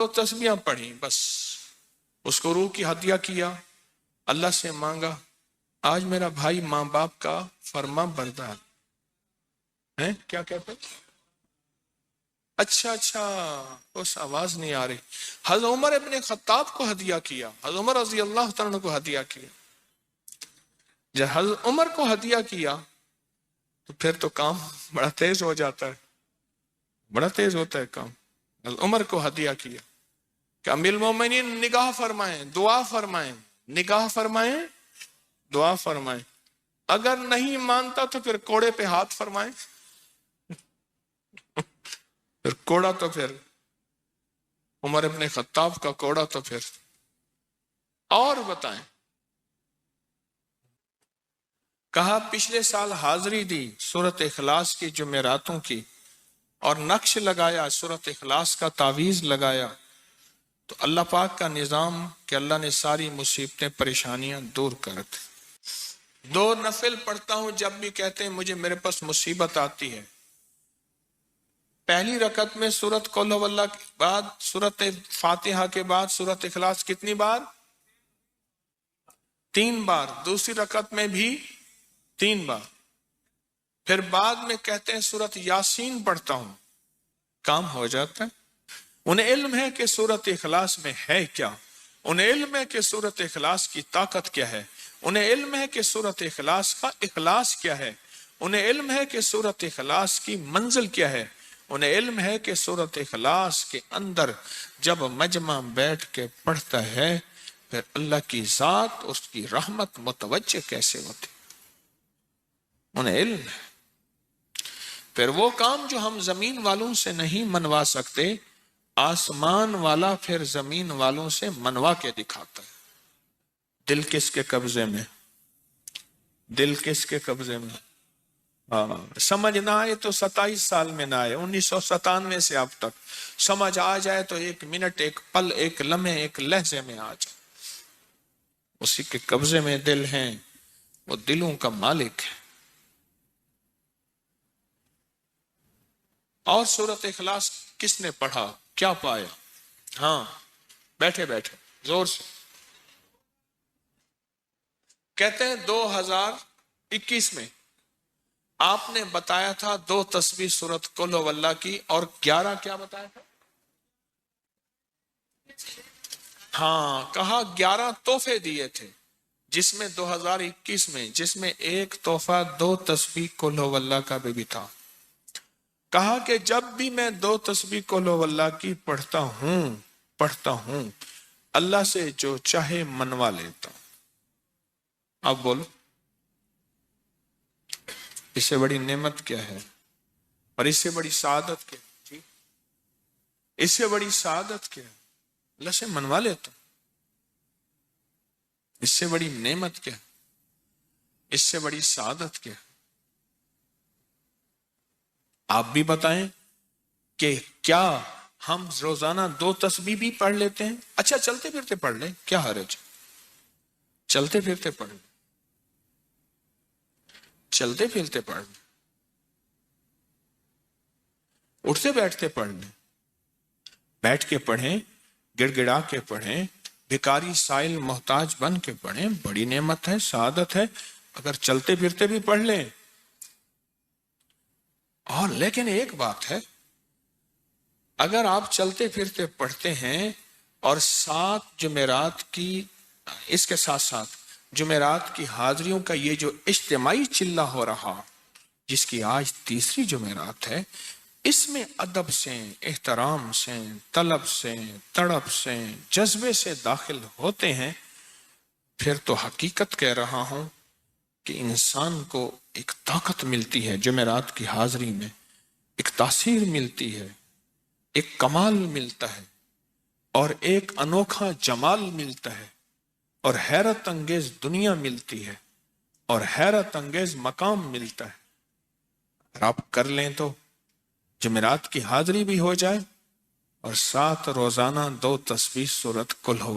تو تسبیحاں پڑھی بس، اس کو روح کی ہدیہ کیا، اللہ سے مانگا آج میرا بھائی ماں باپ کا فرما بردار ہے. کیا کہتے ہیں؟ اچھا اس آواز نہیں آ رہی. حضرت عمر ابن خطاب کو ہدیہ کیا، حضرت عمر رضی اللہ تعالیٰ کو ہدیہ کیا. جب حضرت عمر کو ہدیہ کیا تو پھر تو کام بڑا تیز ہو جاتا ہے، بڑا تیز ہوتا ہے کام. حضرت عمر کو ہدیہ کیا کہ امیر المومنین نگاہ فرمائیں، دعا فرمائیں، نگاہ فرمائیں، دعا فرمائیں. اگر نہیں مانتا تو پھر کوڑے پہ ہاتھ فرمائیں. پھر کوڑا تو پھر عمر ابن خطاب کا کوڑا تو پھر اور بتائیں. کہا پچھلے سال حاضری دی سورۃ اخلاص کی جمعراتوں کی، اور نقش لگایا سورۃ اخلاص کا تعویذ لگایا تو اللہ پاک کا نظام کہ اللہ نے ساری مصیبتیں پریشانیاں دور کر دی. 2 نفل پڑھتا ہوں جب بھی کہتے ہیں مجھے میرے پاس مصیبت آتی ہے. پہلی رکعت میں سورۃ قل هو اللہ کے بعد سورۃ فاتحہ کے بعد سورۃ اخلاص کتنی بار؟ 3 بار. دوسری رکعت میں بھی 3 بار. پھر بعد میں کہتے ہیں سورۃ یاسین پڑھتا ہوں، کام ہو جاتا ہے. انہیں علم ہے کہ سورۃ اخلاص میں ہے کیا، انہیں علم ہے کہ سورۃ اخلاص کی طاقت کیا ہے، انہیں علم ہے کہ سورۃ اخلاص کا اخلاص کیا ہے، انہیں علم ہے کہ سورۃ اخلاص کی منزل کیا ہے، انہیں علم ہے کہ سورۃ اخلاص کے اندر جب مجمع بیٹھ کے پڑھتا ہے پھر اللہ کی ذات اور اس کی رحمت متوجہ کیسے ہوتی، انہیں علم ہے. پھر وہ کام جو ہم زمین والوں سے نہیں منوا سکتے، آسمان والا پھر زمین والوں سے منوا کے دکھاتا ہے. دل کس کے قبضے میں؟ دل کس کے قبضے میں؟ سمجھ نہ آئے تو 27 سال میں نہ آئے، 1997 سے اب تک. سمجھ آ جائے تو 1 منٹ، 1 پل، 1 لمحے، 1 لہجے میں آ جائے. اسی کے قبضے میں دل ہیں، وہ دلوں کا مالک ہے. اور سورۃ اخلاص کس نے پڑھا کیا پایا؟ ہاں بیٹھے بیٹھے زور سے کہتے ہیں 2021 میں آپ نے بتایا تھا 2 تسبیح سورۃ قل هو اللہ کی، اور 11 کیا بتایا تھا؟ ہاں کہا 11 تحفے دیے تھے، جس میں 2021 میں جس میں ایک تحفہ 2 تسبیح قل هو اللہ کا بھی تھا. کہا کہ جب بھی میں 2 تسبیح قل هو اللہ کی پڑھتا ہوں اللہ سے جو چاہے منوا لیتا ہوں. اب بولو اس سے بڑی نعمت کیا ہے، اور اس سے بڑی سعادت کیا ہے؟ جی اس سے بڑی سعادت کیا ہے؟ اللہ سے منوا لیتا ہوں. اس سے بڑی نعمت کیا ہے؟ اس سے بڑی سعادت کیا ہے؟ آپ بھی بتائیں کہ کیا ہم روزانہ 2 تسبیح بھی پڑھ لیتے ہیں؟ اچھا چلتے پھرتے پڑھ لیں، کیا حرج؟ چلتے پھرتے پڑھ لیں، چلتے پھرتے پڑھ لیں، اٹھتے بیٹھتے پڑھ لیں، بیٹھ کے پڑھیں، گڑ گڑا کے پڑھیں، بھکاری سائل محتاج بن کے پڑھیں. بڑی نعمت ہے، سعادت ہے اگر چلتے پھرتے بھی پڑھ لیں. اور لیکن ایک بات ہے، اگر آپ چلتے پھرتے پڑھتے ہیں اور 7 جمعرات کی اس کے ساتھ ساتھ جمعرات کی حاضریوں کا یہ جو اجتماعی چلہ ہو رہا، جس کی آج 3ری جمعرات ہے، اس میں ادب سے، احترام سے، طلب سے، تڑپ سے، جذبے سے داخل ہوتے ہیں، پھر تو حقیقت کہہ رہا ہوں کہ انسان کو ایک طاقت ملتی ہے جمعرات کی حاضری میں، ایک تاثیر ملتی ہے، ایک کمال ملتا ہے، اور ایک انوکھا جمال ملتا ہے، اور حیرت انگیز دنیا ملتی ہے، اور حیرت انگیز مقام ملتا ہے. اگر آپ کر لیں تو جمعرات کی حاضری بھی ہو جائے اور ساتھ روزانہ 2 تسبیح سورۃ قل هو